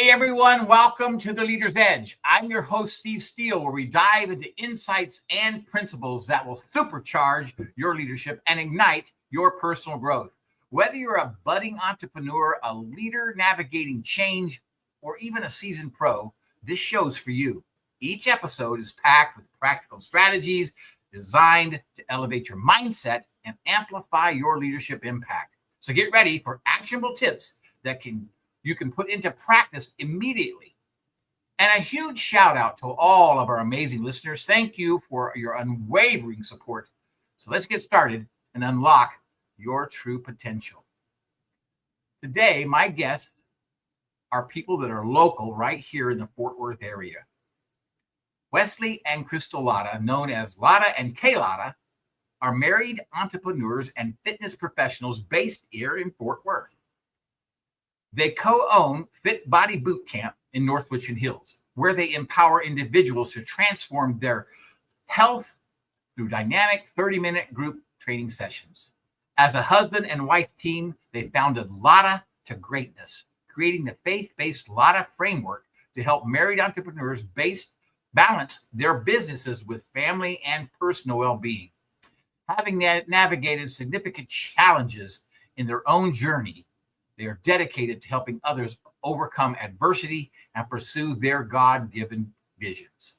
Hey everyone, welcome to The Leader's Edge. I'm your host, Steve Steele, where we dive into insights and principles that will supercharge your leadership and ignite your personal growth. Whether you're a budding entrepreneur, a leader navigating change, or even a seasoned pro, this show's for you. Each episode is packed with practical strategies designed to elevate your mindset and amplify your leadership impact. So get ready for actionable tips that you can put into practice immediately. And a huge shout out to all of our amazing listeners. Thank you for your unwavering support. So let's get started and unlock your true potential. Today, my guests are people that are local right here in the Fort Worth area. Wesley and Krystal Ladda, known as Ladda and KLadda, are married entrepreneurs and fitness professionals based here in Fort Worth. They co-own Fit Body Boot Camp in North Richland Hills, where they empower individuals to transform their health through dynamic 30-minute group training sessions. As a husband and wife team, they founded Ladda to Greatness, creating the faith-based LADDA Framework to help married entrepreneurs balance their businesses with family and personal well-being. Having navigated significant challenges in their own journey, they are dedicated to helping others overcome adversity and pursue their God-given visions.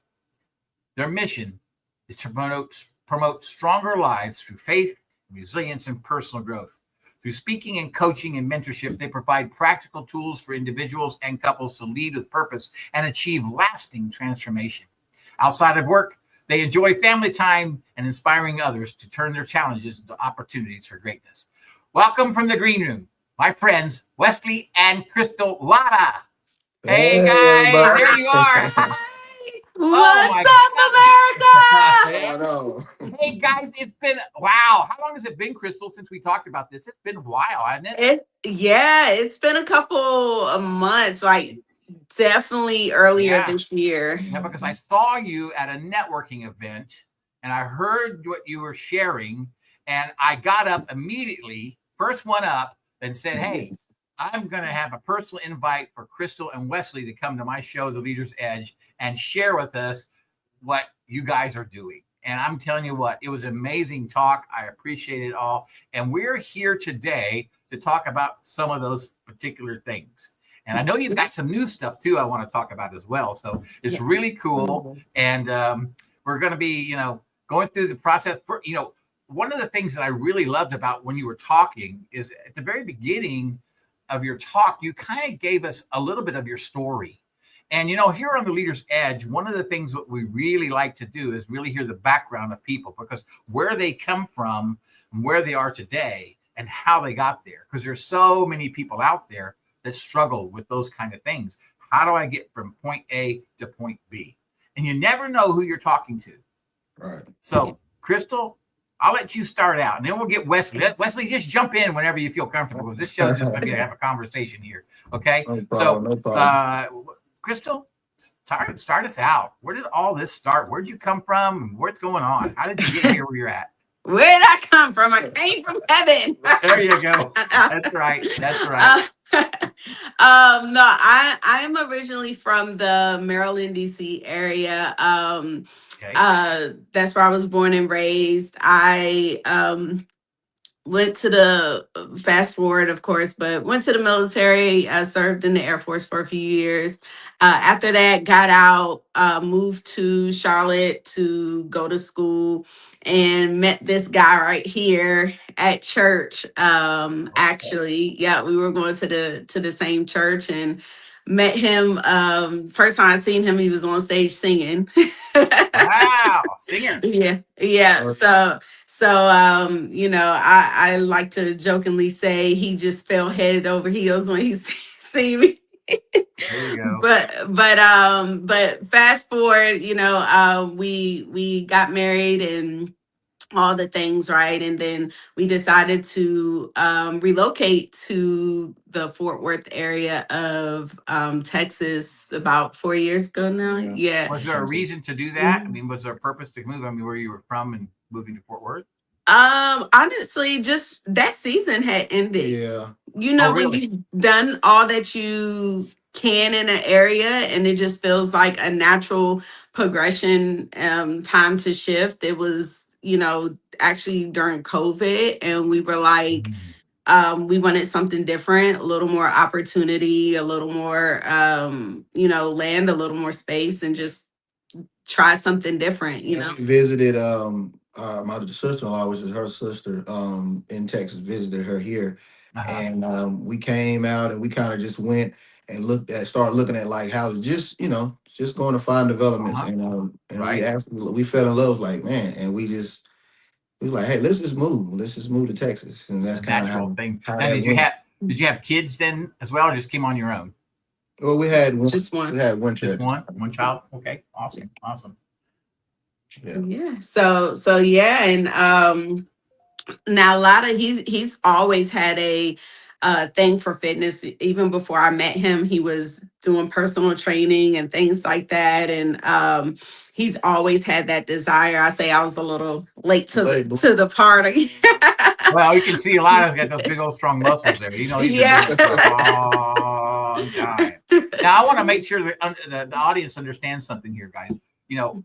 Their mission is to promote stronger lives through faith, resilience, and personal growth. Through speaking and coaching and mentorship, they provide practical tools for individuals and couples to lead with purpose and achieve lasting transformation. Outside of work, they enjoy family time and inspiring others to turn their challenges into opportunities for greatness. Welcome from the green room, my friends, Wesley and Krystal Ladda. Hey guys, everybody. there you are. What's up, America? Hey guys, it's been, wow. How long has it been, Krystal, since we talked about this? It's been a while, hasn't it? It's been a couple of months, like definitely earlier this year. Yeah, because I saw you at a networking event and I heard what you were sharing and I got up immediately, first one up, and said, hey, I'm going to have a personal invite for Krystal and Wesley to come to my show, The Leader's Edge, and share with us what you guys are doing. And I'm telling you what, it was an amazing talk. I appreciate it all. And we're here today to talk about some of those particular things. And I know you've got some new stuff too I want to talk about as well. So it's really cool. And we're going to be, going through the process for, one of the things that I really loved about when you were talking is at the very beginning of your talk, you kind of gave us a little bit of your story. And, here on The Leader's Edge, one of the things that we really like to do is really hear the background of people, because where they come from and where they are today and how they got there, because there's so many people out there that struggle with those kind of things. How do I get from point A to point B? And you never know who you're talking to. Right. So, Krystal, I'll let you start out, and then we'll get Wesley. Wesley, just jump in whenever you feel comfortable, because this show's just going to have a conversation here. Okay? No problem. Krystal, start us out. Where did all this start? Where'd you come from? What's going on? How did you get here where you're at? Where did I come from? I came from heaven. There you go. That's right. That's right. No, I'm originally from the Maryland, DC area. That's where I was born and raised. I went to the fast forward, of course, but went to the military. I served in the Air Force for a few years. After that, got out, moved to Charlotte to go to school, and met this guy right here at church. Actually, yeah, we were going to the same church and met him. First time I seen him, he was on stage singing. Wow, singer. Yeah. I like to jokingly say he just fell head over heels when he see me. There you go. But fast forward, we got married and all the things, right? And then we decided to relocate to the Fort Worth area of Texas about 4 years ago now. Yeah. Was there a reason to do that? I mean, was there a purpose to move? I mean, where you were from and moving to Fort Worth? Honestly, just that season had ended. Yeah. When you've done all that you can in an area, and it just feels like a natural progression, time to shift. It was, actually during COVID, and we were like, we wanted something different, a little more opportunity, a little more, land, a little more space, and just try something different, We visited my sister-in-law, which is her sister, in Texas, visited her here. And we came out and we kind of just went and started looking at like houses, just going to find developments. And we fell in love, like, man, and we were like, hey, let's just move to Texas. And that's kind of natural thing. how Now, that went. did you have kids then as well, or just came on your own? Well, we had one. Just one. We had one Just child. one child. Okay, awesome. Yeah. So yeah, and now Ladda, he's always had a thing for fitness. Even before I met him, he was doing personal training and things like that, and he's always had that desire. I say I was a little late to the party. Well, you can see Ladda's got those big old strong muscles there. He's been doing this for a long time. Now I want to make sure that the audience understands something here, guys. When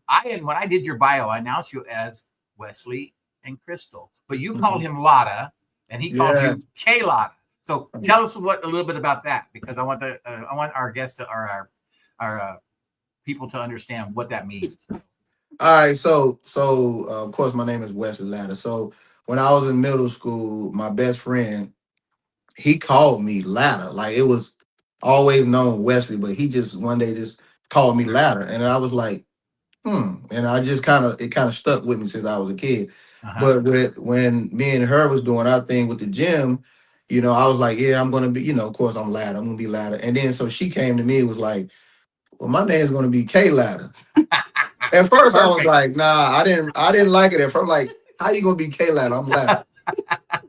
I did your bio, I announced you as Wesley and Krystal, but you called him Ladda, and he called you KLadda. So tell us a little bit about that, because I want our guests our people to understand what that means. All right, so of course my name is Wesley Ladda. So when I was in middle school, my best friend, he called me Ladda. Like, it was always known Wesley, but he just one day just called me Ladda, and I was like, and I just kind of stuck with me since I was a kid. But when me and her was doing our thing with the gym, I was like, yeah, I'm gonna be, of course I'm Ladda. I'm gonna be Ladda. And then so she came to me and was like, well, my name's gonna be KLadda. At first I was like, nah, I didn't like it. At first, I'm like, how you gonna be KLadda? I'm Ladda.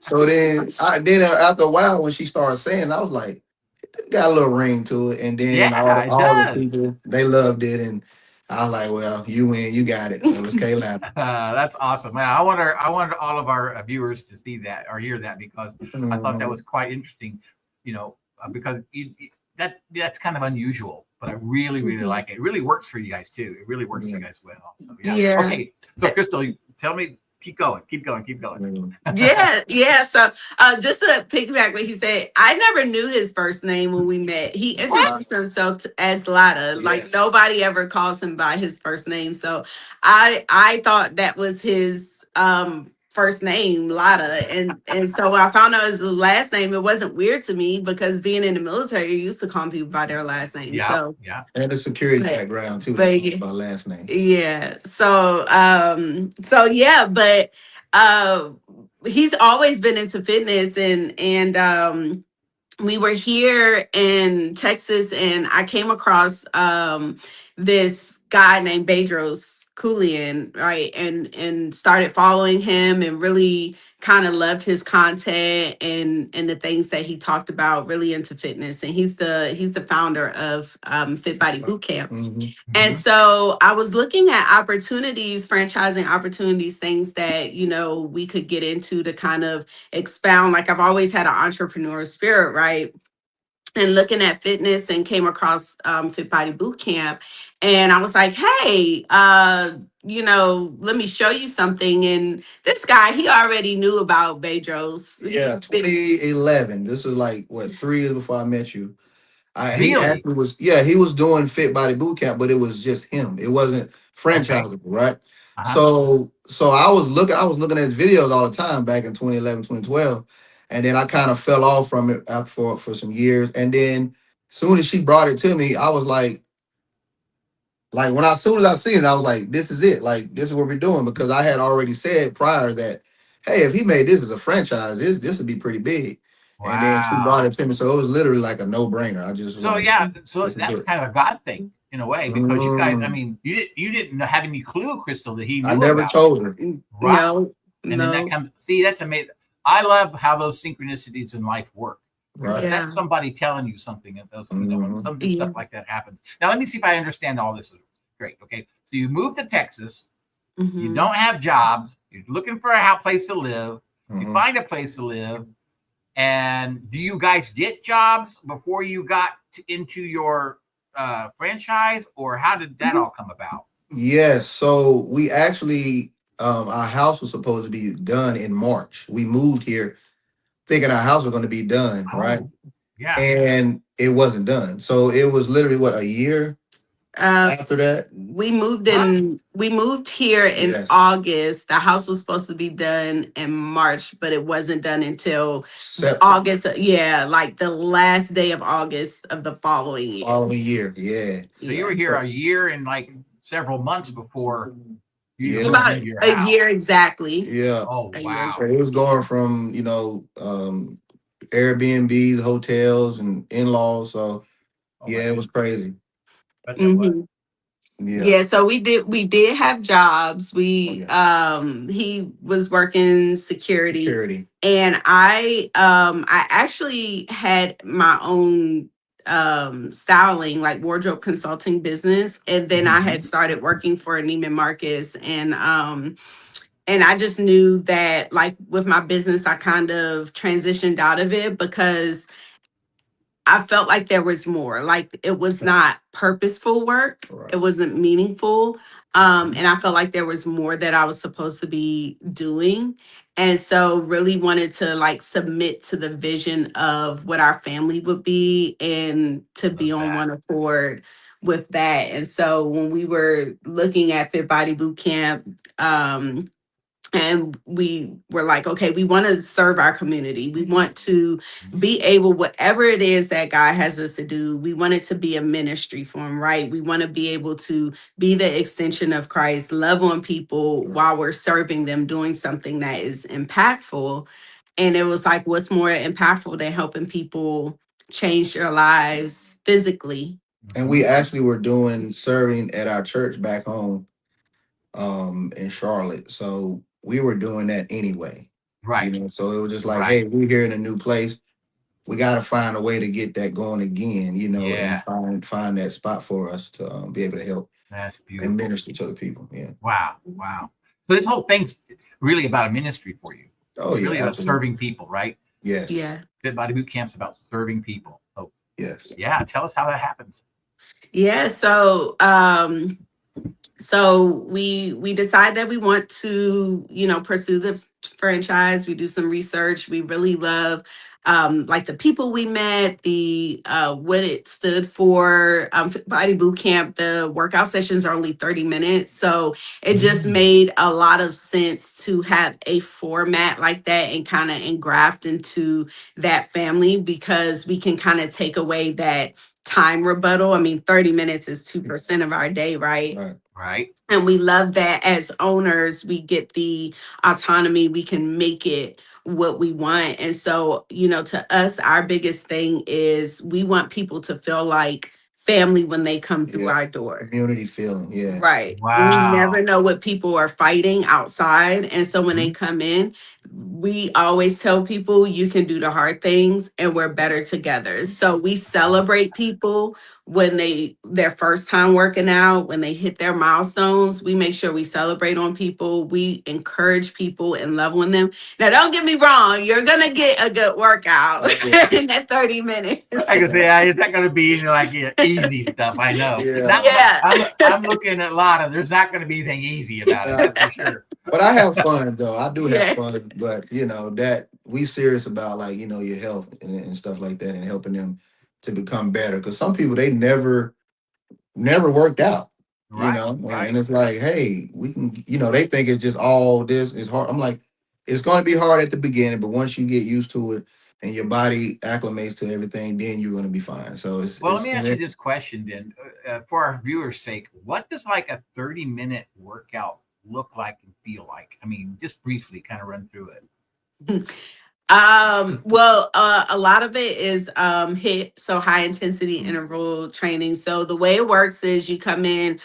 So then after a while, when she started saying, I was like, it got a little ring to it. And then all the people, they loved it, and I was like, well, you win, you got it. So it was KLadda. That's awesome. Man, I wanted all of our viewers to see that or hear that, because I thought that was quite interesting. Because that's kind of unusual, but I really, really like it. It really works for you guys too. It really works for you guys well. So yeah. Okay. So Krystal, tell me. Keep going. Yeah. So just to piggyback what he said, I never knew his first name when we met. He introduced himself as Ladda. Yes. Like, nobody ever calls him by his first name. So I thought that was his first name, Ladda. And so when I found out his last name, it wasn't weird to me, because being in the military, you used to call people by their last name. Yeah. So and the security background too, by last name. Yeah. So yeah, but he's always been into fitness, and we were here in Texas, and I came across this guy named Bedros Keuilian, right, and started following him, and really kind of loved his content and the things that he talked about, really into fitness. And he's the founder of Fit Body Bootcamp. And so I was looking at opportunities, franchising opportunities, things that we could get into to kind of expound. Like, I've always had an entrepreneur spirit, right? And looking at fitness, and came across Fit Body Bootcamp, and I was like, hey, let me show you something. And this guy, he already knew about Bedros. Yeah, 2011. This was like, what, 3 years before I met you. He actually was, he was doing Fit Body Bootcamp, but it was just him. It wasn't franchisable, right? So I was looking at his videos all the time back in 2011, 2012. And then I kind of fell off from it for some years. And then soon as she brought it to me, I was like as soon as I seen it, I was like, this is it. Like, this is what we're doing. Because I had already said prior that, hey, if he made this as a franchise, this would be pretty big. Wow. And then she brought it to me. So it was literally like a no-brainer. I just so that's kind of a God thing in a way, because you guys, I mean, you didn't have any clue, Krystal, that he knew. I never told her. Right? No. And then that comes, see, that's amazing. I love how those synchronicities in life work. Right. Yeah. That's somebody telling you something, and those, something stuff like that happens. Now, let me see if I understand all this great. Okay. So you move to Texas, you don't have jobs, you're looking for a place to live, you find a place to live, And do you guys get jobs before you got into your franchise, or how did that all come about? Yes. So we actually, our house was supposed to be done in March. We moved here thinking our house was going to be done, right? Oh, yeah. And it wasn't done. So it was literally what, a year after that? We moved here in Yes. August. The house was supposed to be done in March, but it wasn't done until September August. Yeah, like the last day of August of the following year. following year. Yeah. So you were here a year and like several months before you Yeah. moved About into your a house. year exactly. Yeah. Oh, A year wow. So it was going from, Airbnbs, hotels, and in-laws. So Oh, yeah, it was crazy. But that was. Mhm. Yeah. Yeah, so we did have jobs. He was working security, and I actually had my own styling, like wardrobe consulting business, and then I had started working for Neiman Marcus, and I just knew that, like, with my business, I kind of transitioned out of it because I felt like there was more. Like, it was not purposeful work. Right. It wasn't meaningful. And I felt like there was more that I was supposed to be doing. And so really wanted to, like, submit to the vision of what our family would be and to be Love on that. one accord with that. And so when we were looking at Fit Body Boot Camp, and we were like, okay, we want to serve our community. We want to be able, whatever it is that God has us to do, we want it to be a ministry for him, right? We want to be able to be the extension of Christ, love on people while we're serving them, doing something that is impactful. And it was like, what's more impactful than helping people change their lives physically? And we actually were doing serving at our church back home in Charlotte. So we were doing that anyway. Right. So it was just like, Right. hey, we're here in a new place. We got to find a way to get that going again, Yeah. and find that spot for us to be able to help That's and beautiful. minister to the people. Yeah. Wow. Wow. So this whole thing's really about a ministry for you. Oh, It's yeah. really about absolutely. serving people, right? Yes. Yeah. Fit Body Boot Camp's about serving people. So Yes. yeah, tell us how that happens. Yeah, so we decide that we want to, pursue the franchise. We do some research. We really love like the people we met, the what it stood for. Fit Body Boot Camp, the workout sessions are only 30 minutes, so it just made a lot of sense to have a format like that and kind of engraft into that family, because we can kind of take away that time rebuttal. I mean, 30 minutes is 2% of our day, right? Right. And we love that as owners, we get the autonomy, we can make it what we want. And so, to us, our biggest thing is we want people to feel like family when they come through our door. Community feeling. Yeah. Right. Wow. We never know what people are fighting outside. And so when they come in, we always tell people you can do the hard things and we're better together. So we celebrate people when their first time working out, when they hit their milestones. We make sure we celebrate on people. We encourage people and love on them. Now, don't get me wrong, you're gonna get a good workout in that 30 minutes. I can say it's not going to be like easy stuff. I know. Yeah. I'm looking at Ladda. There's not going to be anything easy about it. That's for sure. But I have fun though. I do have Yeah. fun. But that we serious about, like, your health and stuff like that, and helping them to become better. Because some people, they never worked out. Right. And it's like, hey, we can. They think it's just all this is hard. I'm like, it's going to be hard at the beginning, but once you get used to it and your body acclimates to everything, then you're going to be fine. So let me ask you this question then, for our viewers' sake. What does like a 30-minute workout look like and feel like? I mean, just briefly kind of run through it. Well, a lot of it is HIIT, so high intensity interval training. So the way it works is you come in,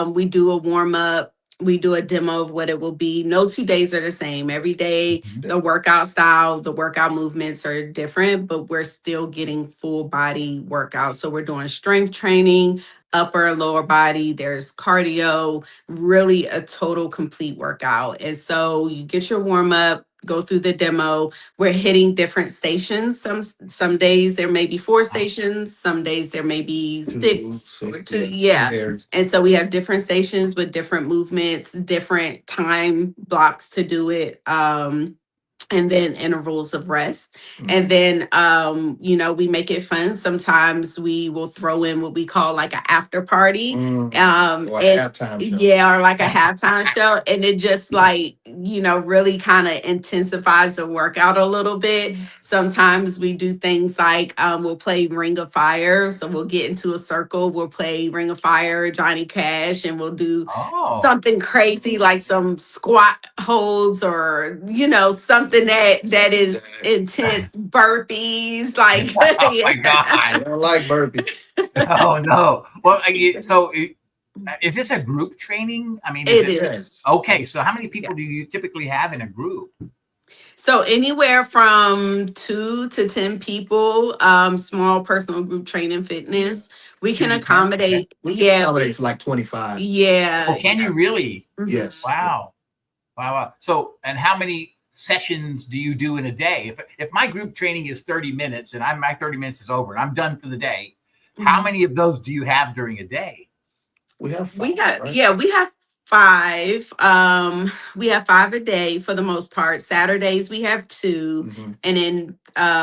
we do a warm up, we do a demo of what it will be. No 2 days are the same. Every day, the workout style, the workout movements are different, but we're still getting full body workout. So we're doing strength training, upper and lower body, there's cardio, really a total complete workout. And so you get your warm up, go through the demo. We're hitting different stations. Some days there may be 4 stations. Some days there may be 6. And so we have different stations with different movements, different time blocks to do it. And then intervals of rest. And then, we make it fun. Sometimes we will throw in what we call like an after party. Or halftime show. Yeah, or like a halftime show. And it just really kind of intensifies the workout a little bit. Sometimes we do things like we'll play Ring of Fire. So we'll get into a circle. We'll play Ring of Fire, Johnny Cash, and we'll do something crazy like some squat holds or, something that is intense, burpees, like oh my God. I don't like burpees. Oh no. Well, so is this a group training? I mean, it is. Okay, so how many people do you typically have in a group? So anywhere from 2 to 10 people, small personal group training fitness. We can accommodate. We can accommodate for like 25. Yeah. Oh, can you really? Yes. Wow. Wow. So, and how many sessions do you do in a day? If my group training is 30 minutes and my 30 minutes is over and I'm done for the day, how many of those do you have during a day? We have 5. We have 5. We have 5 a day for the most part. Saturdays we have 2, and then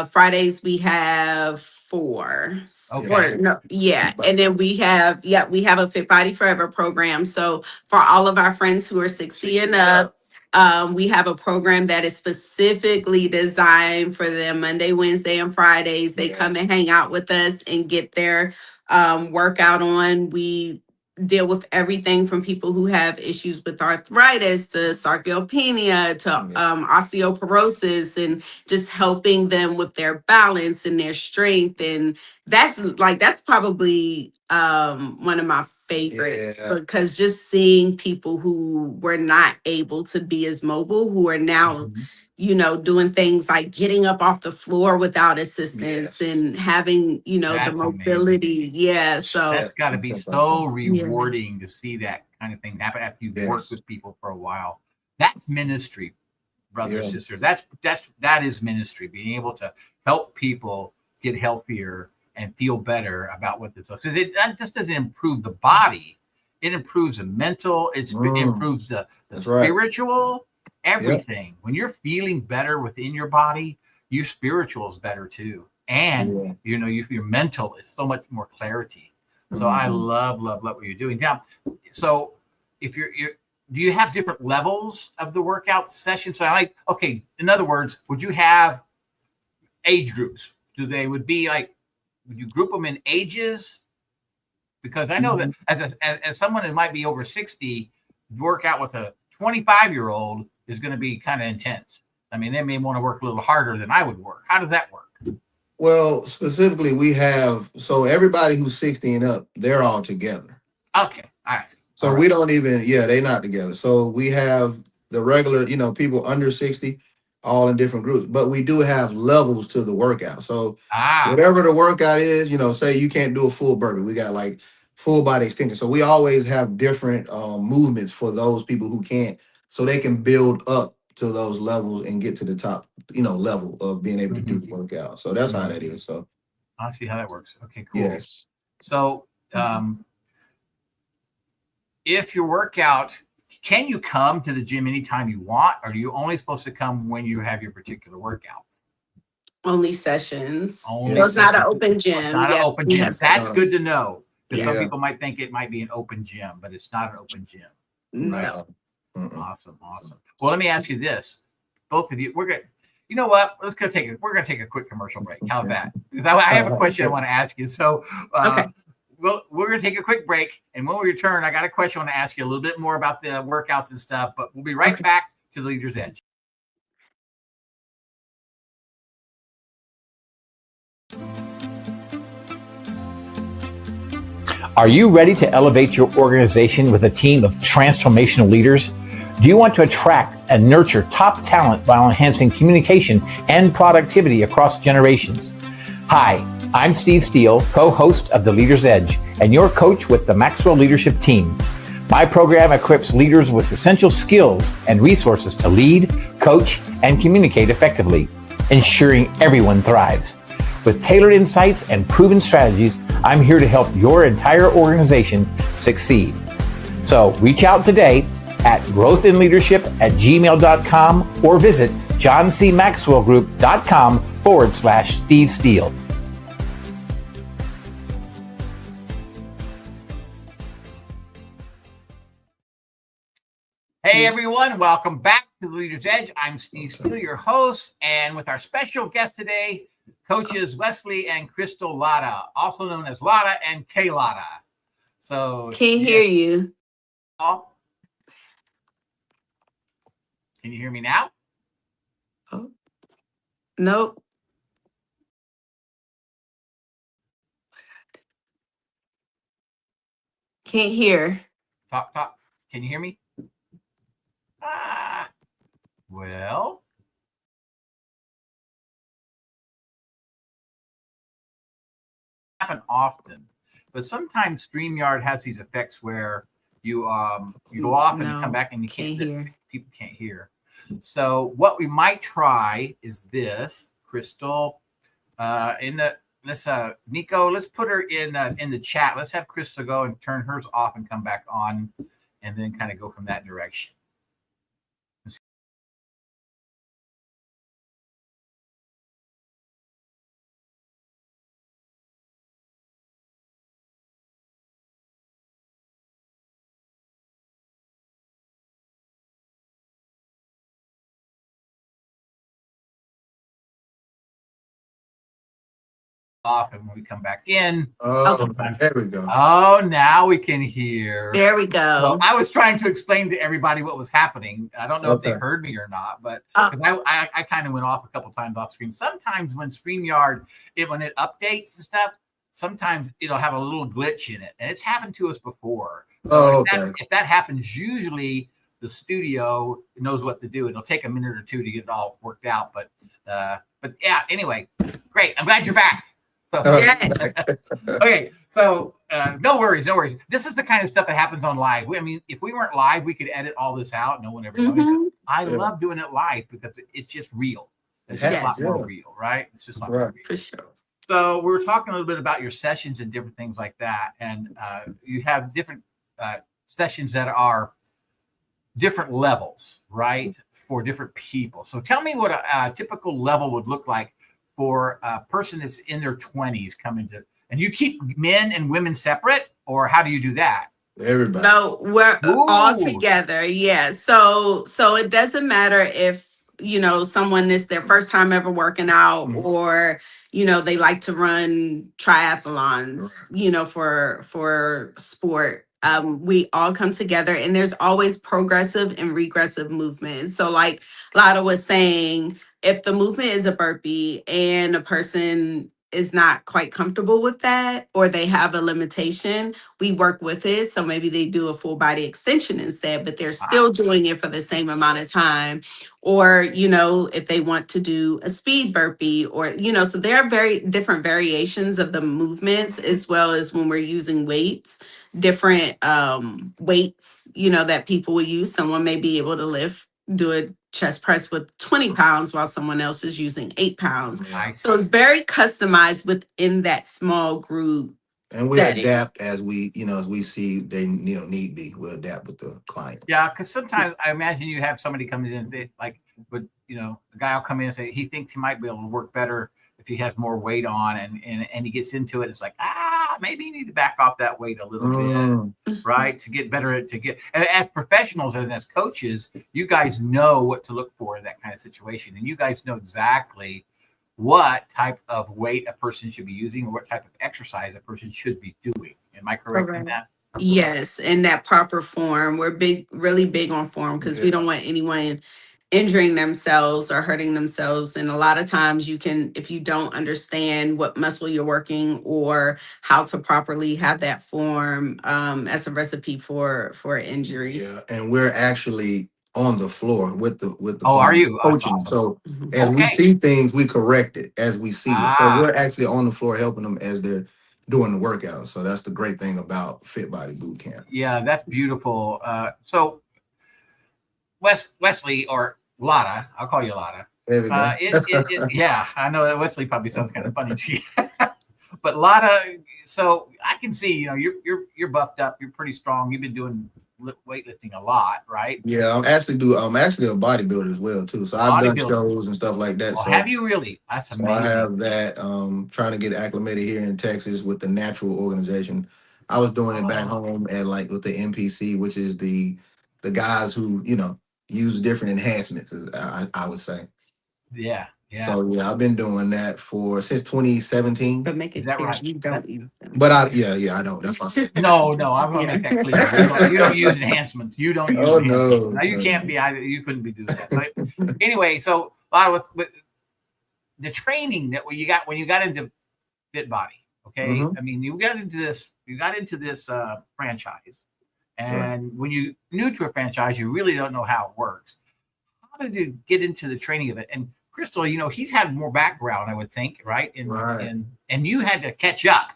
Fridays we have 4. Okay. And then we have a Fit Body Forever program. So for all of our friends who are 60 and up, we have a program that is specifically designed for them Monday, Wednesday, and Fridays. They come and hang out with us and get their workout on. We deal with everything from people who have issues with arthritis to sarcopenia to osteoporosis, and just helping them with their balance and their strength. And that's probably one of my favorites, because just seeing people who were not able to be as mobile, who are now doing things like getting up off the floor without assistance and having, the mobility. Amazing. Yeah. So that's got to be so rewarding to see that kind of thing happen after you've worked with people for a while. That's ministry, brother, sister. That is ministry, being able to help people get healthier and feel better about what this looks. Because it just doesn't improve the body. It improves the mental. It improves the spiritual. Everything. When you're feeling better within your body, your spiritual is better too, and your mental is so much more clarity. So I love what you're doing now. So if you're do you have different levels of the workout session? So in other words, would you have age groups? Would you group them in ages? Because I know that as someone who might be over 60, work out with a 25-year-old is going to be kind of intense. I mean, they may want to work a little harder than I would work. How does that work? Well, specifically, we have, so everybody who's 60 and up, they're all together. Okay, I see. So we don't even, they're not together. So we have the regular, people under 60, all in different groups. But we do have levels to the workout. So whatever the workout is, say you can't do a full burpee. We got like full body extension. So we always have different movements for those people who can't, so they can build up to those levels and get to the top, level of being able to do the workout. So that's how that is. So I see how that works. Okay, cool. Yes. So if your workout, can you come to the gym anytime you want, or are you only supposed to come when you have your particular workouts? Only sessions. So it's not an open gym. Not an open gym. That's good to know. Because some people might think it might be an open gym, but it's not an open gym. No. Awesome. Well, let me ask you this. Both of you, we're going to, you know what? We're going to take a quick commercial break. How's that? Because I have a question I want to ask you. So we're going to take a quick break. And when we return, I got a question I want to ask you a little bit more about the workouts and stuff, but we'll be right back to the Leader's Edge. Are you ready to elevate your organization with a team of transformational leaders? Do you want to attract and nurture top talent while enhancing communication and productivity across generations? Hi, I'm Steve Steele, co-host of The Leader's Edge, and your coach with the Maxwell Leadership Team. My program equips leaders with essential skills and resources to lead, coach, and communicate effectively, ensuring everyone thrives. With tailored insights and proven strategies, I'm here to help your entire organization succeed. So reach out today at growthinleadership@gmail.com or visit johncmaxwellgroup.com/Steve Steele. Hey everyone, welcome back to the Leader's Edge. I'm Steve Steele, your host, and with our special guest today, coaches Wesley and Krystal Ladda, also known as Ladda and KLadda. So Can't hear you. Can you hear me now? Oh, nope. Can't hear. Talk. Can you hear me? Well. Happen often, but sometimes StreamYard has these effects where you go off and you come back and you can't hear. People can't hear. So what we might try is this, Krystal. Nico, let's put her in the chat. Let's have Krystal go and turn hers off and come back on, and then kind of go from that direction. Off, and when we come back in, there we go. Oh, now we can hear. There we go. Well, I was trying to explain to everybody what was happening. I don't know if they heard me or not, but because I kind of went off a couple times off screen. Sometimes when StreamYard, when it updates and stuff, sometimes it'll have a little glitch in it, and it's happened to us before. So if that happens, usually the studio knows what to do, and it'll take a minute or two to get it all worked out. But yeah, anyway, great. I'm glad you're back. So, okay, so no worries. This is the kind of stuff that happens on live. I mean, if we weren't live, we could edit all this out. No one ever knows. I love doing it live because it's just real. It's just a lot more real, right? It's just a lot more real. For sure. So we were talking a little bit about your sessions and different things like that. And you have different sessions that are different levels, right, for different people. So tell me what a typical level would look like for a person that's in their 20s coming to, and you keep men and women separate, or how do you do that? Everybody. No, we're all together. Yeah. So it doesn't matter if, someone is their first time ever working out, or, they like to run triathlons, for sport. We all come together, and there's always progressive and regressive movement. So like Ladda was saying, if the movement is a burpee and a person is not quite comfortable with that, or they have a limitation, we work with it. So maybe they do a full body extension instead, but they're still doing it for the same amount of time. Or, if they want to do a speed burpee, or, so there are very different variations of the movements, as well as when we're using weights, different weights, that people will use. Someone may be able to do a chest press with 20 pounds while someone else is using 8 pounds. Nice. So it's very customized within that small group. And we adapt as we see they need be. We'll adapt with the client. Yeah, because sometimes I imagine you have somebody come in and they, a guy will come in and say he thinks he might be able to work better if he has more weight on, and he gets into it. It's like, maybe you need to back off that weight a little bit, right? To get better as professionals and as coaches, you guys know what to look for in that kind of situation. And you guys know exactly what type of weight a person should be using, or what type of exercise a person should be doing. Am I correct in that? Yes, in that proper form. We're really big on form, because we don't want anyone injuring themselves or hurting themselves. And a lot of times if you don't understand what muscle you're working or how to properly have that form as a recipe for injury. Yeah, and we're actually on the floor with the are you coaching? Awesome. So as we see things, we correct it as we see it. So we're actually on the floor helping them as they're doing the workout. So that's the great thing about Fit Body Boot Camp. Yeah, that's beautiful. So Wesley or Ladda, I'll call you Ladda. There we go. Yeah, I know that Wesley probably sounds kind of funny to you, but Ladda. So I can see, you're buffed up, you're pretty strong. You've been doing weightlifting a lot, right? Yeah, I'm actually a bodybuilder as well too. So I've done shows and stuff like that. Well, so have you really? That's amazing. So I have that. Trying to get acclimated here in Texas with the Natural organization. I was doing it back home at like with the MPC, which is the guys who use different enhancements. I would say. Yeah. Yeah. So yeah, I've been doing that since 2017. But make it clear right? you don't use them. But I don't. That's what I said. No, I'm gonna make that clear. You don't use enhancements. You don't use enhancements. No. Now you can't be either. You couldn't be doing that. So, anyway, so a lot with the training that when you got into Fit Body, okay? Mm-hmm. I mean, you got into this franchise, and when you new to a franchise, you really don't know how it works. How did you get into the training of it? And Krystal, he's had more background, I would think, right? And you had to catch up.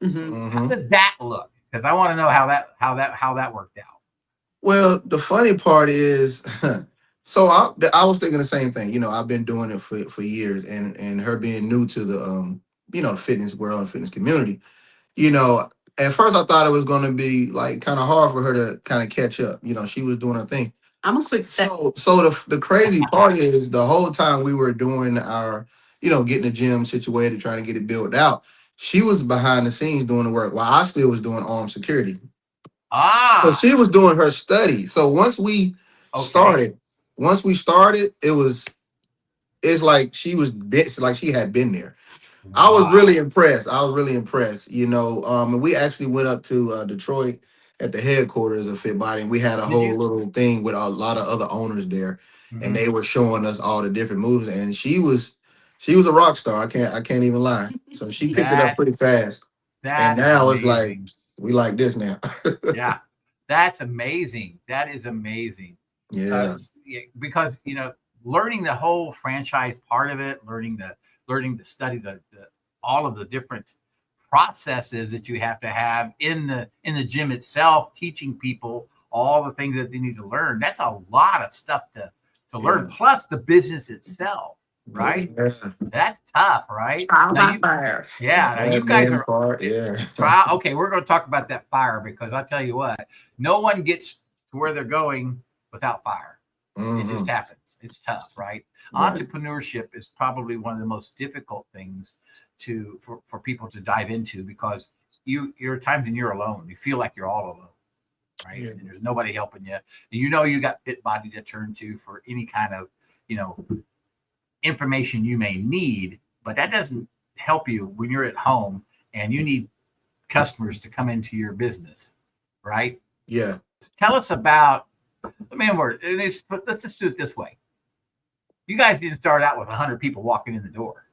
Mm-hmm. How did that look? Because I want to know how that worked out. Well, the funny part is, so I was thinking the same thing. I've been doing it for years, and her being new to the the fitness world and fitness community. At first I thought it was going to be like kind of hard for her to kind of catch up. She was doing her thing. I'm a quick step. So the crazy part is the whole time we were doing our, getting the gym situated, trying to get it built out, she was behind the scenes doing the work while I still was doing armed security. So she was doing her study. So once we started, it's like she had been there. Wow. I was really impressed. And we actually went up to Detroit at the headquarters of Fit Body, and we had a whole little thing with a lot of other owners there, and they were showing us all the different moves. And she was a rock star. I can't even lie. So she picked it up pretty fast. And now it's like we like this now. Yeah, that's amazing. That is amazing. Yeah, because learning the whole franchise part of it, learning to study the all of the different processes that you have to have in the gym itself, teaching people all the things that they need to learn. That's a lot of stuff to learn. Plus the business itself, right? Yeah. That's tough, right? Trial by fire. Yeah. Now you guys are trial. Okay, we're going to talk about that fire, because I'll tell you what, no one gets to where they're going without fire. Mm-hmm. It just happens. It's tough, right? Entrepreneurship is probably one of the most difficult things for people to dive into, because you're at times and you're alone. You feel like you're all alone, right? Yeah. And there's nobody helping you. And you got Fit Body to turn to for any kind of information you may need, but that doesn't help you when you're at home and you need customers to come into your business, right? Yeah. Tell us about the main word. Let's just do it this way. You guys didn't start out with 100 people walking in the door.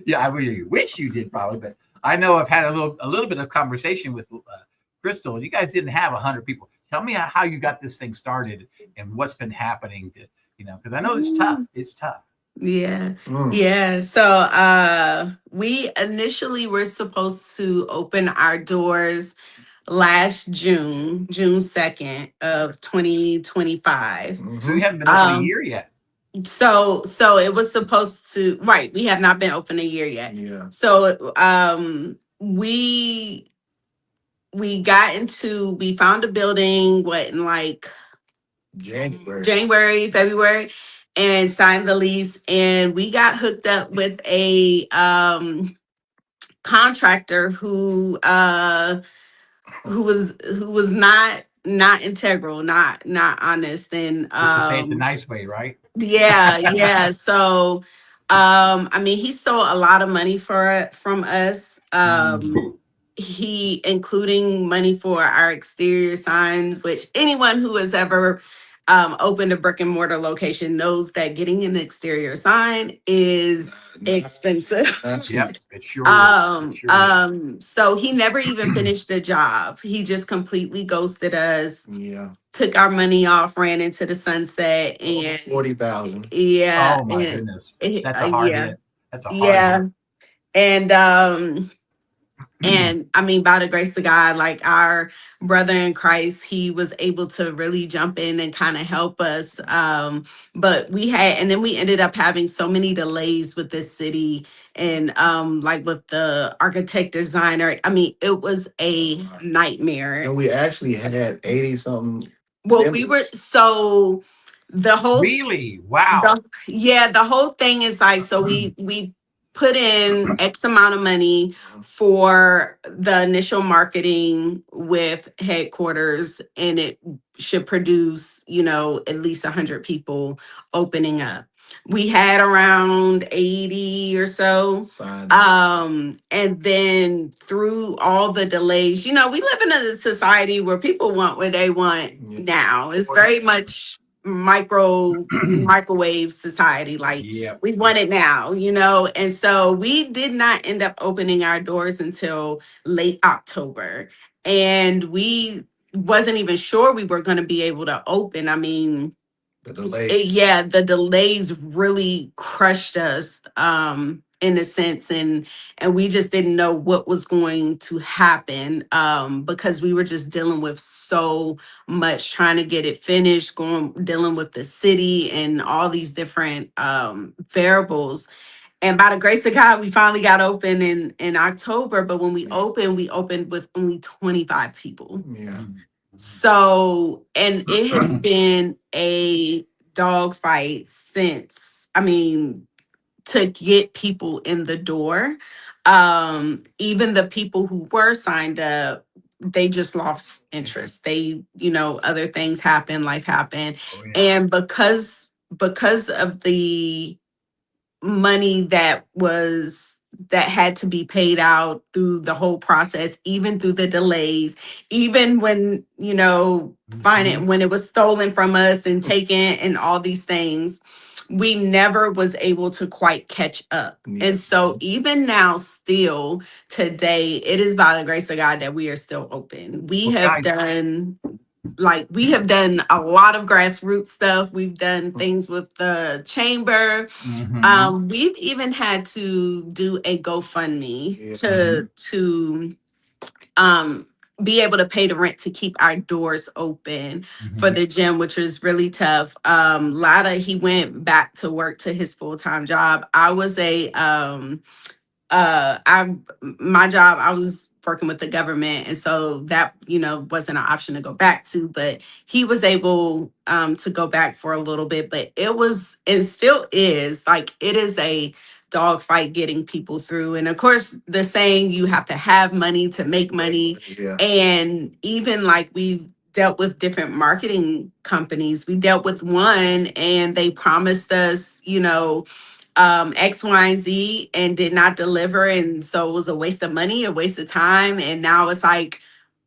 Yeah, I really wish you did, probably, but I know I've had a little bit of conversation with Krystal. You guys didn't have 100 people. Tell me how you got this thing started and what's been happening to, because I know it's tough. It's tough. Yeah. Yeah. So we initially were supposed to open our doors last June 2nd of 2025. So we haven't been open a year yet. So it was supposed to, right. We have not been open a year yet. Yeah. So we found a building in like January, February, and signed the lease, and we got hooked up with a contractor who was not integral, not honest, and to say it the nice way, right? Yeah. So I mean, he stole a lot of money from us. He including money for our exterior signs, which anyone who has ever opened a brick and mortar location knows that getting an exterior sign is expensive. Yep, it sure is. So he never even finished the job. He just completely ghosted us. Yeah. Took our money off, ran into the sunset, and $40,000. Yeah. Oh my goodness. That's a hard hit. That's a hard hit. And I mean, by the grace of God, like our brother in Christ, he was able to really jump in and kind of help us. But and then we ended up having so many delays with this city and like with the architect designer. I mean, it was a nightmare. And we actually had 80 something. Well, we were so the whole Really? Wow. the whole thing is like, so we put in X amount of money for the initial marketing with headquarters, and it should produce, at least 100 people opening up. We had around 80 or so. And then through all the delays, we live in a society where people want what they want now. It's very much microwave society. Like, we want it now, and so we did not end up opening our doors until late October, and we wasn't even sure we were going to be able to open. I mean, the delays. The delays really crushed us in a sense, and we just didn't know what was going to happen because we were just dealing with so much, trying to get it finished, dealing with the city and all these different variables. And by the grace of God, we finally got open in October. But when we opened with only 25 people. Yeah. So, and it has been a dogfight since, I mean, to get people in the door. Even the people who were signed up, they just lost interest. They, other things happen, life happened. And because of the money that had to be paid out through the whole process, even through the delays, even when, when it was stolen from us and taken and all these things, we never was able to quite catch up. And so even now, still today, it is by the grace of God that we are still open. We have done a lot of grassroots stuff. We've done things with the chamber. We've even had to do a GoFundMe to be able to pay the rent to keep our doors open for the gym, which was really tough. Ladda, he went back to work to his full-time job. I was my job, I was working with the government, and so that wasn't an option to go back to, but he was able to go back for a little bit. But it was, and still is, like, it is a dogfight getting people through. And of course, the saying, you have to have money to make money. And even like we've dealt with different marketing companies. We dealt with one and they promised us, X, Y, and Z and did not deliver. And so it was a waste of money, a waste of time. And now it's like,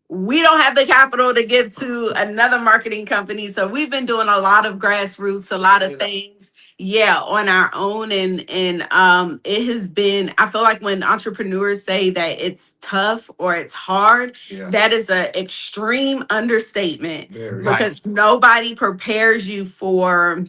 we don't have the capital to give to another marketing company. So we've been doing a lot of grassroots, a lot of things, on our own. And it has been, I feel like when entrepreneurs say that it's tough or it's hard, that is an extreme understatement because nobody prepares you for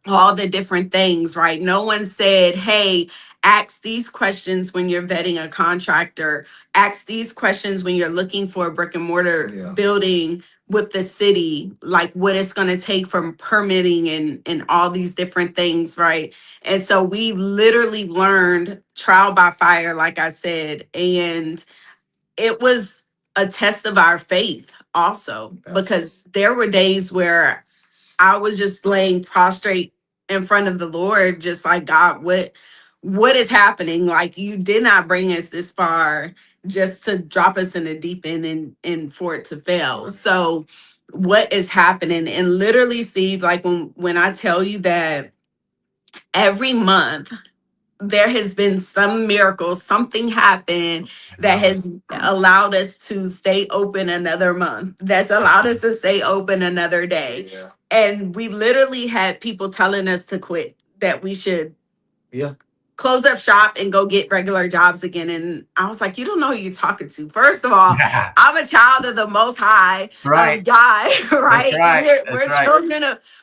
all the different things, right? No one said, hey, ask these questions when you're vetting a contractor, ask these questions when you're looking for a brick and mortar building with the city, like what it's going to take from permitting and all these different things, right? And so we literally learned trial by fire, like I said, and it was a test of our faith also, because there were days where I was just laying prostrate in front of the Lord, just like, God, what is happening? Like, you did not bring us this far just to drop us in the deep end and for it to fail. So what is happening? And literally, Steve, like when I tell you that every month there has been some miracle, something happened that has allowed us to stay open another month, that's allowed us to stay open another day. And we literally had people telling us to quit, that we should close up shop and go get regular jobs again. And I was like, you don't know who you're talking to. First of all, I'm a child of the Most High, God, right?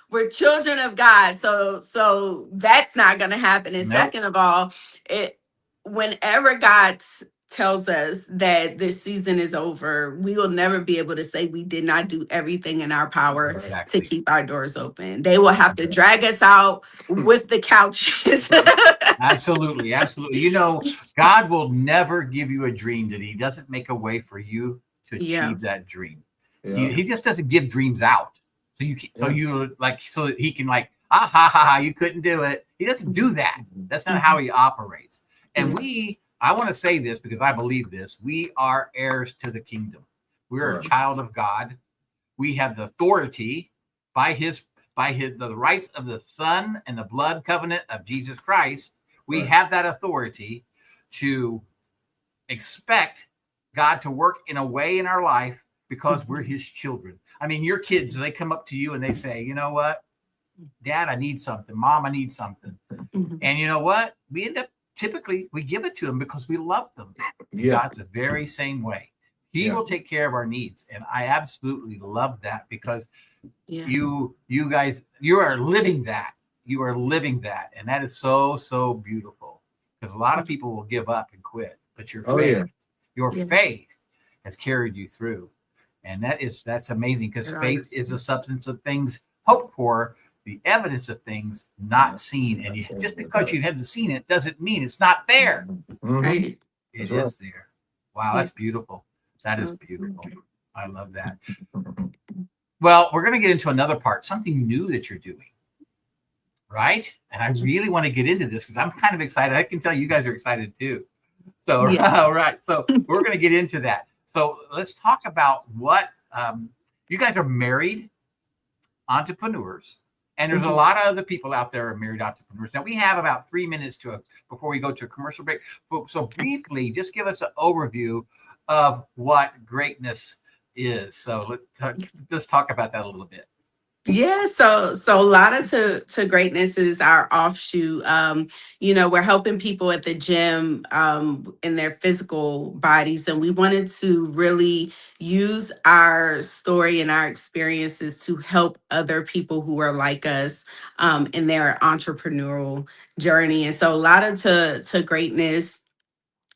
We're children of God. So that's not going to happen. And second of all, whenever God tells us that this season is over, we will never be able to say we did not do everything in our power to Exactly. keep our doors open. They will have to drag us out with the couches. Absolutely. Absolutely. You know, God will never give you a dream that he doesn't make a way for you to Yeah. achieve that dream. Yeah. He just doesn't give dreams out. So Yeah. you like, so that he can like, ah, ha, ha, ha, you couldn't do it. He doesn't do that. That's not how he operates. And I want to say this because I believe this. We are heirs to the kingdom. We're a Right. child of God. We have the authority by the rights of the Son and the blood covenant of Jesus Christ. We Right. have that authority to expect God to work in a way in our life because we're his children. I mean, your kids, they come up to you and they say, you know what, Dad, I need something. Mom, I need something. Mhm. And you know what? We end up typically we give it to them because we love them. Yeah. God's the very same way. He will take care of our needs. And I absolutely love that because you guys, you are living that. You are living that. And that is so, so beautiful. Because a lot of people will give up and quit. But your faith has carried you through. And that's amazing because faith is the substance of things hoped for, the evidence of things not seen. And just because you haven't seen it doesn't mean it's not there. Right. It is there. Wow, that's beautiful. That is beautiful. I love that. Well, we're going to get into another part, something new that you're doing, right? And I really want to get into this because I'm kind of excited. I can tell you guys are excited too. So, all right. So we're going to get into that. So let's talk about what you guys are married entrepreneurs. And there's a lot of other people out there who are married entrepreneurs. Now, we have about 3 minutes before we go to a commercial break. So briefly, just give us an overview of what greatness is. So let's talk about that a little bit. Yeah, so Ladda to Greatness is our offshoot. We're helping people at the gym in their physical bodies, and we wanted to really use our story and our experiences to help other people who are like us in their entrepreneurial journey. And so Ladda to Greatness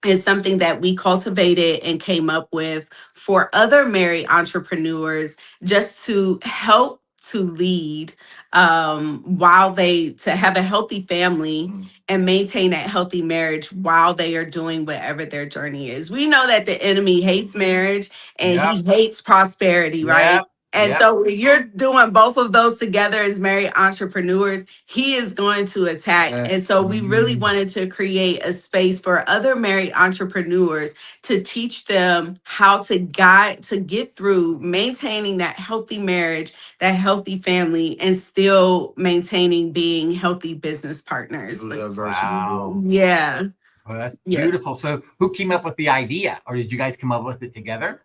is something that we cultivated and came up with for other married entrepreneurs just to help to lead to have a healthy family and maintain that healthy marriage while they are doing whatever their journey is. We know that the enemy hates marriage and he hates prosperity, right? And so when you're doing both of those together as married entrepreneurs, he is going to attack. And so we really wanted to create a space for other married entrepreneurs to teach them how to get through maintaining that healthy marriage, that healthy family, and still maintaining being healthy business partners. Wow. Yeah. Well, that's beautiful. So who came up with the idea, or did you guys come up with it together?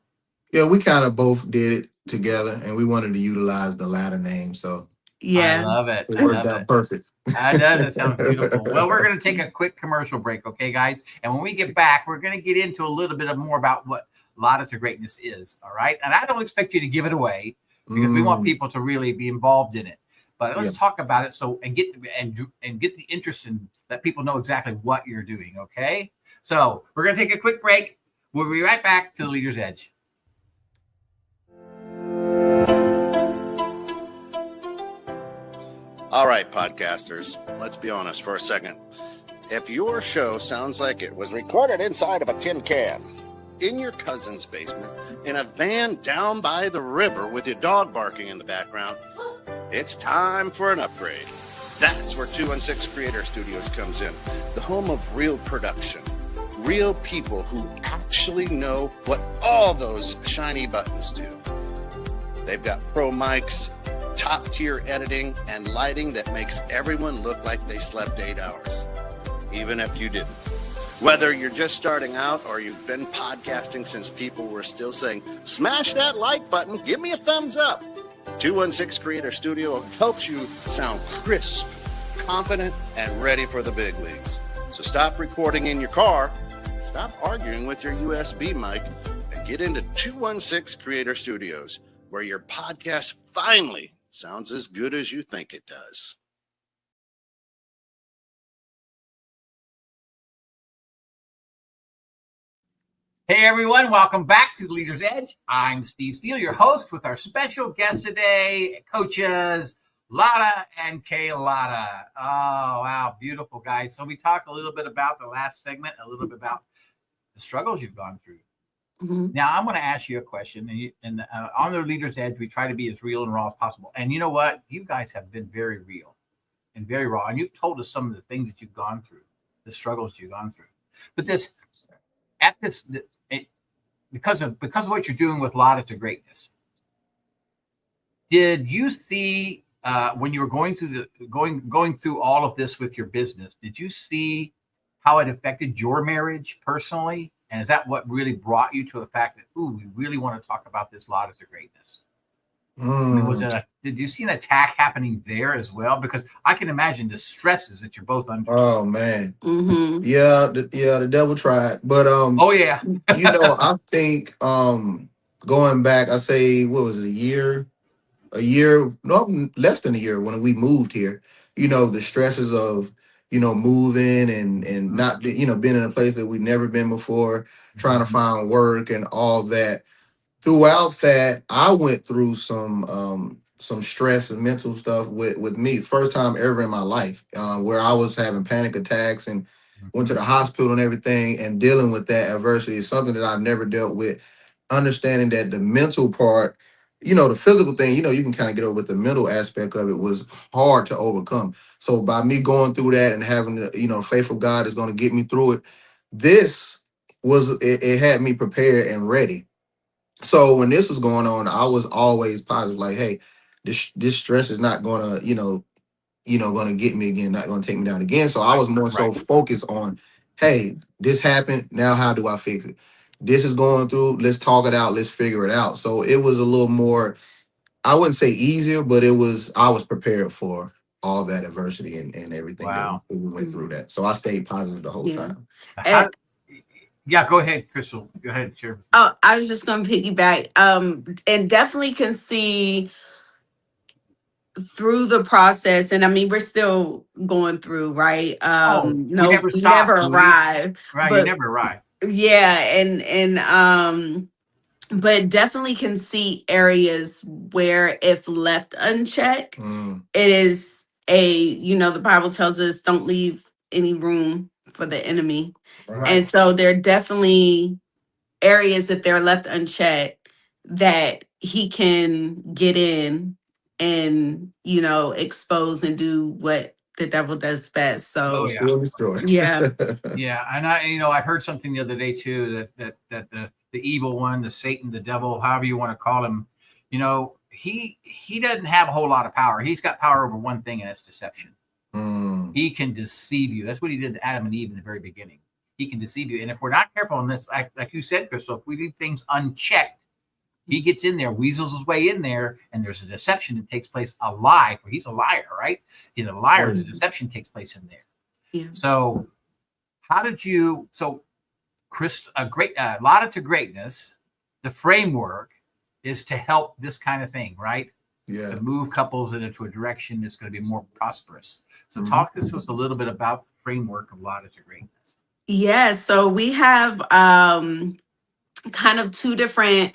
Yeah, we kind of both did it together, and we wanted to utilize the Ladda name. So I love it. It worked out perfect. That sounds beautiful. Well, we're going to take a quick commercial break, okay, guys? And when we get back, we're going to get into a little bit more about what Ladda to Greatness is, all right? And I don't expect you to give it away because we want people to really be involved in it. But let's talk about it and get the interest in that people know exactly what you're doing, okay? So we're going to take a quick break. We'll be right back to the Leader's Edge. All right, podcasters, let's be honest for a second. If your show sounds like it was recorded inside of a tin can, in your cousin's basement, in a van down by the river with your dog barking in the background, it's time for an upgrade. That's where 216 Creator Studios comes in, the home of real production, real people who actually know what all those shiny buttons do. They've got pro mics, top-tier editing, and lighting that makes everyone look like they slept 8 hours, even if you didn't. Whether you're just starting out or you've been podcasting since people were still saying, smash that like button, give me a thumbs up. 216 Creator Studio helps you sound crisp, confident, and ready for the big leagues. So stop recording in your car, stop arguing with your USB mic, and get into 216 Creator Studios, where your podcast finally sounds as good as you think it does. Hey everyone, welcome back to the Leader's Edge. I'm Steve Steele, your host, with our special guest today, coaches Ladda and KLadda. Oh, wow, beautiful guys. So we talked a little bit about the last segment, a little bit about the struggles you've gone through. Mhm. Now I'm going to ask you a question, and on the Leader's Edge, we try to be as real and raw as possible. And you know what? You guys have been very real and very raw, and you've told us some of the things that you've gone through, the struggles you've gone through. But because of what you're doing with Ladda to Greatness, did you see when you were going through all of this with your business, did you see how it affected your marriage personally? And is that what really brought you to the fact that, ooh, we really want to talk about this Ladda to Greatness? I mean, did you see an attack happening there as well? Because I can imagine the stresses that you're both under. Oh man, Mhm. yeah, the devil tried, but Oh yeah, I think going back, I say, what was it, no, less than a year when we moved here. The stresses of moving and not being in a place that we've never been before, trying to find work and all that. Throughout that, I went through some stress and mental stuff with me. First time ever in my life, where I was having panic attacks and went to the hospital and everything, and dealing with that adversity is something that I never dealt with. Understanding that the mental part, the physical thing, you can kind of get over, with the mental aspect of it was hard to overcome. So by me going through that and having the, faith of God is going to get me through it, this it had me prepared and ready. So when this was going on, I was always positive, like, hey, this stress is not gonna, gonna get me again, not gonna take me down again. So I was more so focused on, hey, this happened. Now how do I fix it? This is going through, let's talk it out, let's figure it out. So it was a little more, I wouldn't say easier, but I was prepared for all that adversity and everything that wow. we went through that. So I stayed positive the whole Yeah. time. How, yeah, go ahead, Krystal. Go ahead, share. Oh, I was just gonna piggyback. And definitely can see through the process, and I mean we're still going through, right? We No, never we never stop, do we? arrive. Right, you But never arrive. yeah, and but definitely can see areas where if left unchecked, it is the Bible tells us don't leave any room for the enemy. Right. And so there are definitely areas that they're left unchecked that he can get in and expose and do what the devil does best. So Oh yeah. Destroy. yeah. Yeah, and I heard something the other day too, that the evil one, the Satan, the devil, however you want to call him, he doesn't have a whole lot of power. He's got power over one thing, and that's deception. He can deceive you. That's what he did to Adam and Eve in the very beginning. He can deceive you, and if we're not careful on this, like you said, Krystal, if we leave things unchecked, he gets in there, weasels his way in there, and there's a deception that takes place, a lie, for he's a liar, right? He's a liar. The deception takes place in there. Yeah. So how did you, Ladda to Greatness, the framework is to help this kind of thing, right? Yeah. To move couples into a direction that's going to be more prosperous. So talk to us a little bit about the framework of Ladda to Greatness. Yeah, so we have kind of two different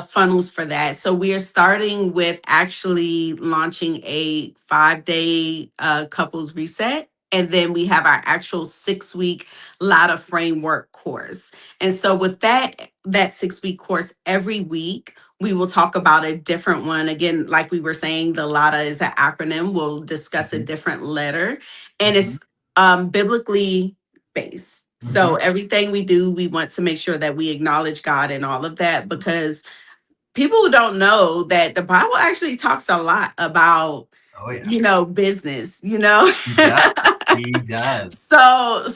funnels for that. So we are starting with actually launching a 5-day couples reset. And then we have our actual 6-week LADDA Framework course. And so with that 6-week course, every week we will talk about a different one. Again, like we were saying, the LADDA is an acronym. We'll discuss a different letter. And it's biblically based. So everything we do, we want to make sure that we acknowledge God and all of that, because people don't know that the Bible actually talks a lot about, business, He does. He does. So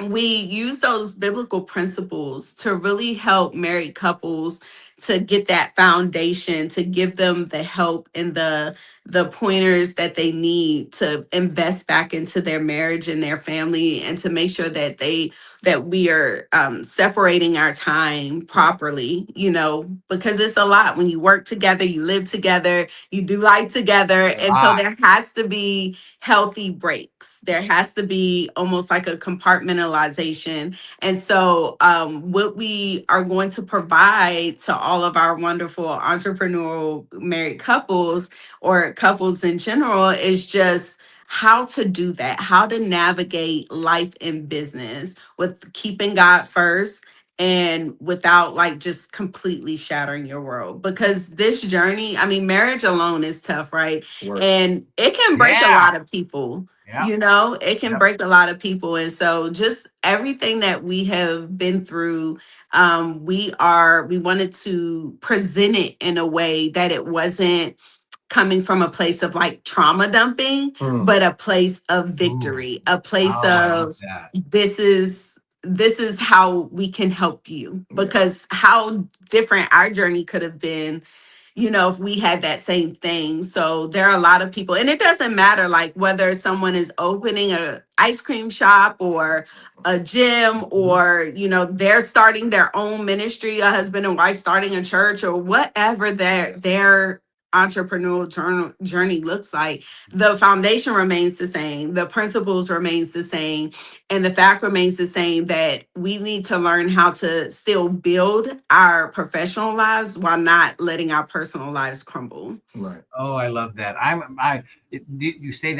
we use those biblical principles to really help married couples to get that foundation, to give them the help and the pointers that they need to invest back into their marriage and their family, and to make sure that we are separating our time properly, because it's a lot when you work together, you live together, you do life together. And so there has to be healthy breaks. There has to be almost like a compartmentalization. And so what we are going to provide to all of our wonderful entrepreneurial married couples, or couples in general, is just how to do that, how to navigate life and business with keeping God first, and without like just completely shattering your world. Because this journey, I mean, marriage alone is tough, right? Work. And it can break a lot of people. Yeah. It can break a lot of people. And so just everything that we have been through, we wanted to present it in a way that it wasn't coming from a place of like trauma dumping, but a place of victory, a place of this is how we can help you. Because how different our journey could have been, if we had that same thing. So there are a lot of people, and it doesn't matter like whether someone is opening a ice cream shop or a gym, or they're starting their own ministry, a husband and wife starting a church, or whatever their entrepreneurial journey looks like. The foundation remains the same, the principles remains the same, and the fact remains the same, that we need to learn how to still build our professional lives while not letting our personal lives crumble. Right. Oh, I love that. You say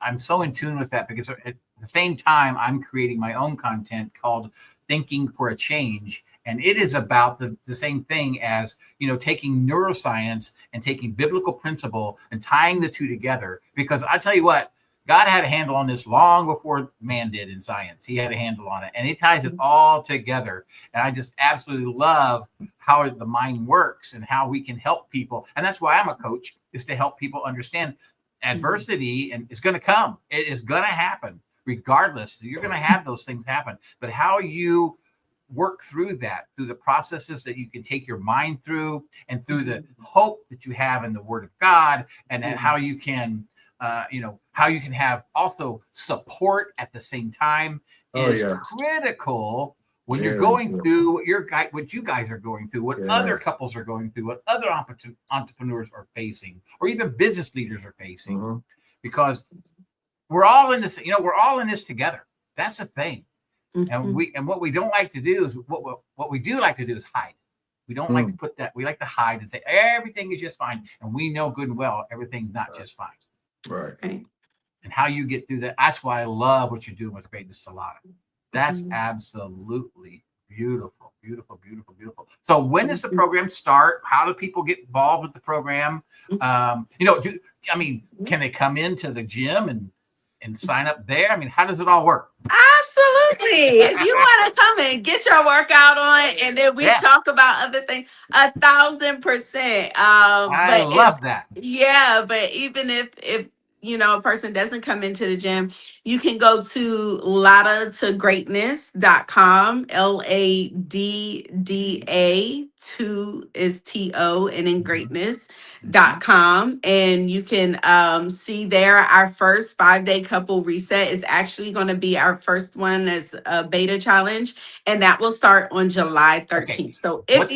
I'm so in tune with that, because at the same time I'm creating my own content called Thinking for a Change. And it is about the same thing as, taking neuroscience and taking biblical principle and tying the two together. Because I tell you what, God had a handle on this long before man did in science. He had a handle on it, and he ties it all together. And I just absolutely love how the mind works and how we can help people. And that's why I'm a coach, is to help people understand adversity, and it's going to come. It is going to happen regardless. You're going to have those things happen. But how you work through that, through the processes that you can take your mind through, and through the hope that you have in the Word of God, and then how you can, how you can have also support at the same time is critical when you're going through what you guys are going through, what other couples are going through, what other entrepreneurs are facing, or even business leaders are facing, because we're all in this. We're all in this together. That's the thing. And what we don't like to do is what we do like to do is hide. We don't like to put that. We like to hide and say everything is just fine, and we know good and well everything's not just fine. Right. And how you get through that. That's why I love what you're doing with Greatness to Ladda. That's absolutely beautiful, beautiful, beautiful, beautiful. So when does the program start? How do people get involved with the program? Can they come into the gym and sign up there? I mean, how does it all work? Absolutely. If you want to come and get your workout on, and then we talk about other things, 1,000%. I love that. Yeah, but even if a person doesn't come into the gym, you can go to LADDA.com. LADDA 2 is TO, and then greatness.com. And you can see there our first 5-day couple reset is actually going to be our first one as a beta challenge, and that will start on July 13th. Okay. So if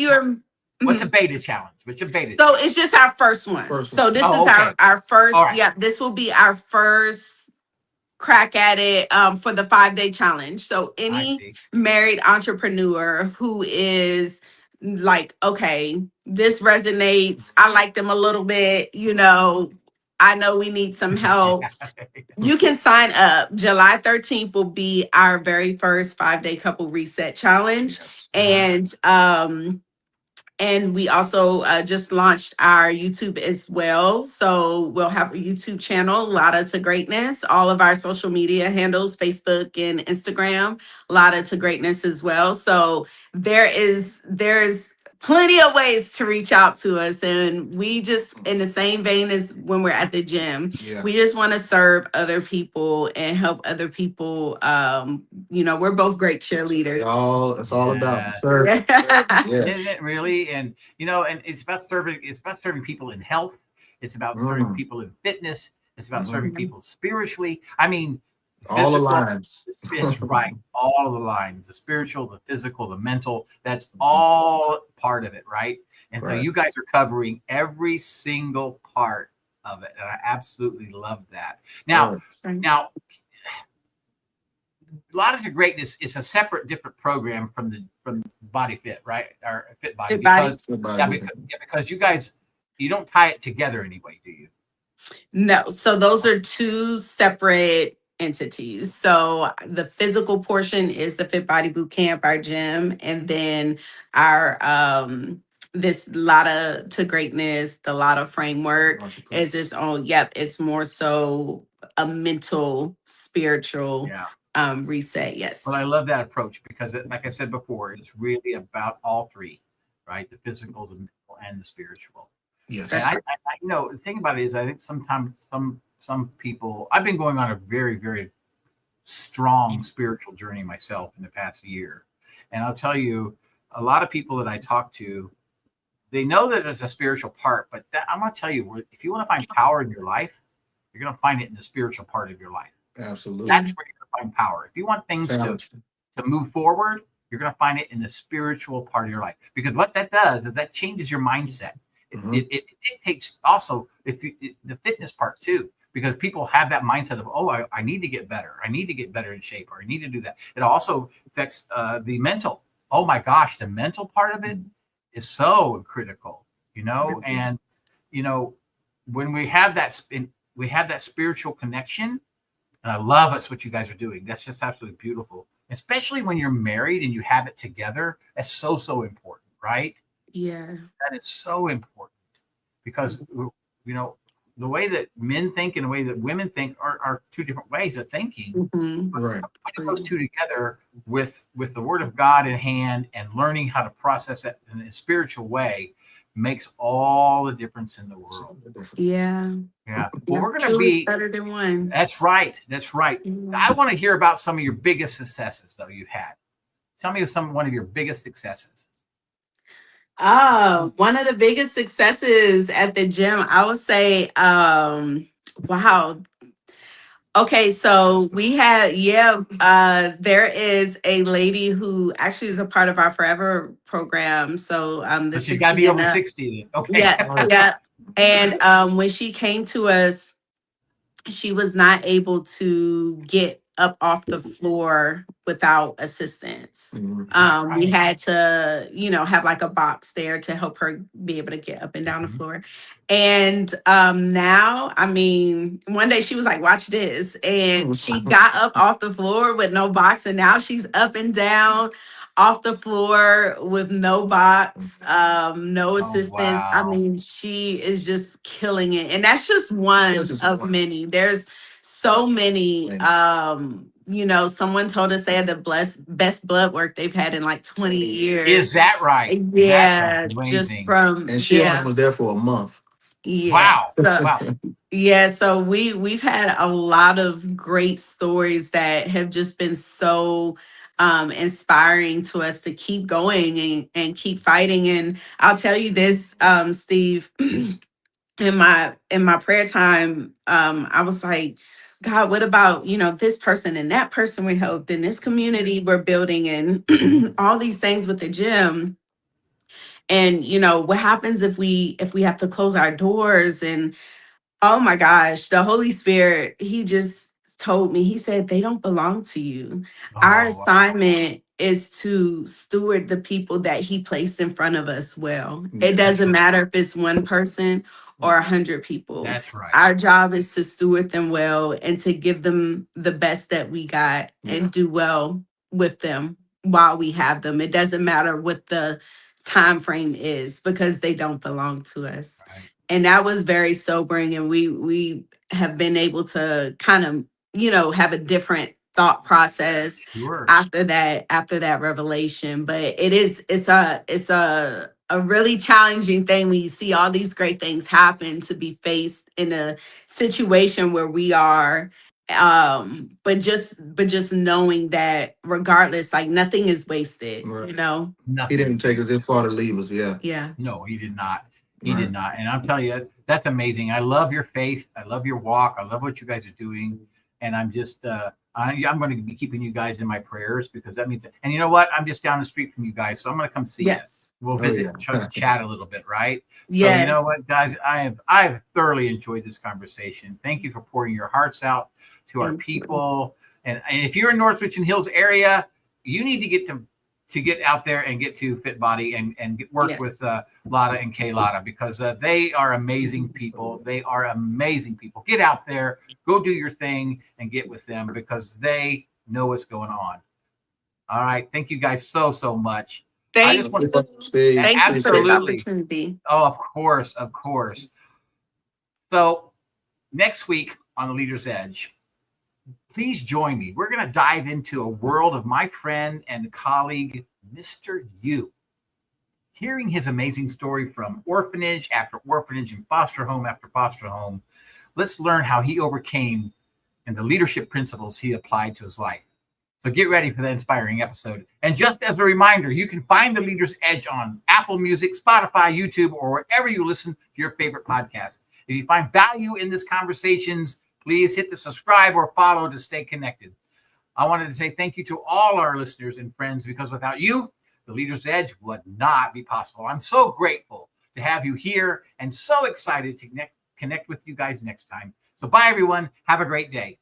what's a beta challenge? What's a beta? So it's just our first one. So this is our first. Right. Yeah, this will be our first crack at it for the 5-day challenge. So any married entrepreneur who is like, okay, this resonates, I like them a little bit, I know we need some help. You can sign up. July 13th will be our very first 5-day couple reset challenge. Yes. And we also just launched our YouTube as well. So we'll have a YouTube channel, Ladda to Greatness. All of our social media handles, Facebook and Instagram, Ladda to Greatness as well. So there's plenty of ways to reach out to us. And we just, in the same vein as when we're at the gym, Yeah. we just want to serve other people and help other people. We're both great cheerleaders. It's all about Yeah. serving. Isn't Yes. it really? And and it's about serving people in health. It's about serving people in fitness. It's about serving people spiritually. I mean, All the physical, lines. it's right. All of the lines, the spiritual, the physical, the mental, that's all part of it, right? And so Right. you guys are covering every single part of it. And I absolutely love that. Now, now Ladda to Greatness is a separate, different program from Body Fit, right? Or Fit Body. Fit Body. Because you guys, you don't tie it together anyway, do you? No, so those are two separate entities. So the physical portion is the Fit Body Boot Camp, our gym, and then our this Ladda to Greatness, the Ladda Framework is its own. Yep, it's more so a mental, spiritual reset. Yes. Well, I love that approach because, like I said before, it's really about all three, right? The physical, the mental, and the spiritual. Yes. And I the thing about it is, I think sometimes some people, I've been going on a very, very strong spiritual journey myself in the past year. And I'll tell you, a lot of people that I talk to, they know that there's a spiritual part, but I'm going to tell you, if you want to find power in your life, you're going to find it in the spiritual part of your life. Absolutely. That's where you're going to find power. If you want things to move forward, you're going to find it in the spiritual part of your life. Because what that does is that changes your mindset. It dictates also the fitness part too, because people have that mindset of, oh, I need to get better. I need to get better in shape, or I need to do that. It also affects the mental. Oh my gosh, the mental part of it is so critical, and when we have that spiritual connection, and I love it's what you guys are doing. That's just absolutely beautiful, especially when you're married and you have it together. That's so important, right? Yeah, that is so important because the way that men think and the way that women think are two different ways of thinking. Right. Putting those two together with the Word of God in hand and learning how to process it in a spiritual way makes all the difference in the world. Yeah. Well, we're going to Two be is better than one. That's right. I want to hear about some of your biggest successes, though. You've had. Tell me one of your biggest successes. One of the biggest successes at the gym, I would say, wow. Okay, so we had, there is a lady who actually is a part of our Forever program. So but she's got to be over 60. Okay. Yeah. And when she came to us, she was not able to get up off the floor without assistance. We had to, have like a box there to help her be able to get up and down the floor. And now, one day she was like, watch this. And she got up off the floor with no box. And now she's up and down off the floor with no box, no assistance. Wow. She is just killing it. And that's just one of many. There's so many. Someone told us they had the best blood work they've had in like 20 years. Is that right? Yeah, just from and she only was there for a month. Yeah. Wow. Wow. Yeah, so we've had a lot of great stories that have just been so inspiring to us to keep going and keep fighting. And I'll tell you this, Steve, in my prayer time, I was like, God, what about, this person and that person we helped in this community we're building and all these things with the gym. And, what happens if we have to close our doors? And oh my gosh, the Holy Spirit, he just told me, he said, they don't belong to you. Our assignment is to steward the people that he placed in front of us well. It doesn't matter if it's one person or 100 people. That's right. Our job is to steward them well and to give them the best that we got and do well with them while we have them. It doesn't matter what the time frame is because they don't belong to us. Right. And that was very sobering. And we have been able to kind of, have a different thought process after that revelation. But it's a a really challenging thing when you see all these great things happen, to be faced in a situation where we are, but just knowing that regardless, like, nothing is wasted, Right. you know. He Nothing. didn't take us this far to leave us. Yeah. Yeah. No, he did not. He Right. did not. And I'm telling you, that's amazing. I love your faith. I love your walk. I love what you guys are doing. And I'm just, I'm going to be keeping you guys in my prayers, because that means, and you know what? I'm just down the street from you guys. So I'm going to come see Yes. you. We'll Oh, visit, yeah. chat a little bit, right? Yes. So you know what, guys? I've thoroughly enjoyed this conversation. Thank you for pouring your hearts out to our Thank you. people. And if you're in North Richland Hills area, you need to get out there and get to Fit Body and work Yes. with Ladda and KLadda, because they are amazing people. They are amazing people. Get out there, go do your thing, and get with them, because they know what's going on. All right. Thank you guys so much. I Thank just want you. to Steve, Thank you for this Absolutely. opportunity. Oh, of course. So next week on the Leader's Edge, please join me. We're going to dive into a world of my friend and colleague, Mr. U. Hearing his amazing story from orphanage after orphanage and foster home after foster home, let's learn how he overcame and the leadership principles he applied to his life. So get ready for that inspiring episode. And just as a reminder, you can find the Leader's Edge on Apple Music, Spotify, YouTube, or wherever you listen to your favorite podcast. If you find value in these conversations, please hit the subscribe or follow to stay connected. I wanted to say thank you to all our listeners and friends, because without you, the Leader's Edge would not be possible. I'm so grateful to have you here and so excited to connect with you guys next time. So bye, everyone. Have a great day.